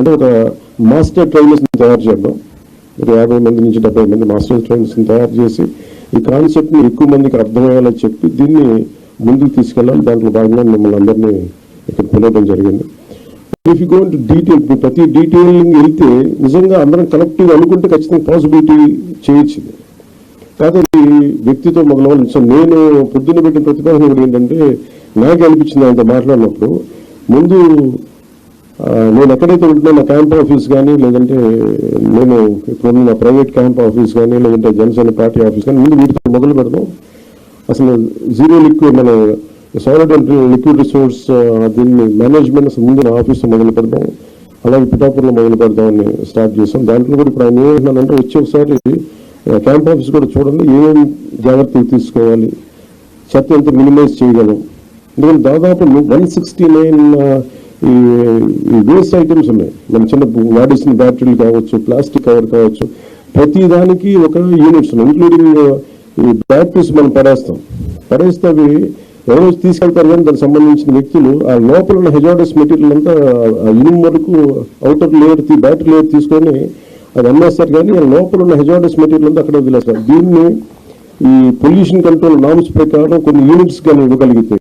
అంటే ఒక మాస్టర్ ట్రైనర్స్ని తయారు చేద్దాం. 50 మంది నుంచి 70 మంది మాస్టర్ ట్రైనర్స్ని తయారు చేసి ఈ కాన్సెప్ట్ని ఎక్కువ మందికి అర్థమయ్యేలా చెప్పి దీన్ని ముందుకు తీసుకెళ్ళాలి. దాంట్లో భాగంగా మిమ్మల్ని అందరినీ ఇక్కడ పిలవడం జరిగింది. If you go into detail, ప్రతి డీటెయిలింగ్ వెళ్తే నిజంగా అందరం కలెక్టివ్ అనుకుంటే ఖచ్చితంగా పాసిబిలిటీ చేయొచ్చు. కాకపోతే వ్యక్తితో మొదలవాలి. సో నేను పొద్దున్న పెట్టిన ప్రతిపాదన కూడా ఏంటంటే, నాకు అనిపించింది ఆయనతో మాట్లాడినప్పుడు, ముందు నేను ఎక్కడైతే ఉంటున్నా నా క్యాంప్ ఆఫీస్ కానీ, లేదంటే నేను ఇప్పుడు నా ప్రైవేట్ క్యాంప్ ఆఫీస్ కానీ, లేదంటే జనసేన పార్టీ ఆఫీస్ కానీ, ముందు వీటితో మొదలు పెడదాం. అసలు జీరో లిక్విడ్, మన సాలిడ్ అండ్ లిక్విడ్ రిసోర్స్ దీన్ని మేనేజ్మెంట్ ముందు నా ఆఫీస్లో మొదలు పెడదాం, అలాగే పిఠాపూర్లో మొదలు పెడదామని స్టార్ట్ చేసాం. దాంట్లో కూడా ఇప్పుడు ఆయన ఏమంటున్నానంటే, వచ్చి ఒకసారి క్యాంప్ ఆఫీస్ కూడా చూడండి, ఏమేమి జాగ్రత్తలు తీసుకోవాలి, చెత్త ఎంత మినిమైజ్ చేయగలం. ఎందుకంటే దాదాపు 169 ఈ వేస్ట్ ఐటమ్స్ ఉన్నాయి. మన చిన్న వాడేసిన బ్యాటరీలు కావచ్చు, ప్లాస్టిక్ కవర్ కావచ్చు, ప్రతి దానికి ఒక యూనిట్స్ ఉన్నాయి. ఇంక్లూడింగ్ ఈ బ్యాటరీస్ మనం పడేస్తే అవి ఎవరో తీసుకెళ్తారు, కానీ దానికి సంబంధించిన వ్యక్తులు ఆ లోపల ఉన్న హెజార్డస్ మెటీరియల్ అంతా ఇనుము వరకు అవుటర్ లేయర్, బ్యాటరీ లేయర్ తీసుకొని అది అమ్మేస్తారు, కానీ లోపల ఉన్న హెజార్డస్ మెటీరియల్ అంతా అక్కడ వదిలేస్తారు. దీన్ని ఈ పొల్యూషన్ కంట్రోల్ నామ్స్ ప్రకారం కొన్ని యూనిట్స్ కానీ ఇవ్వగలిగితే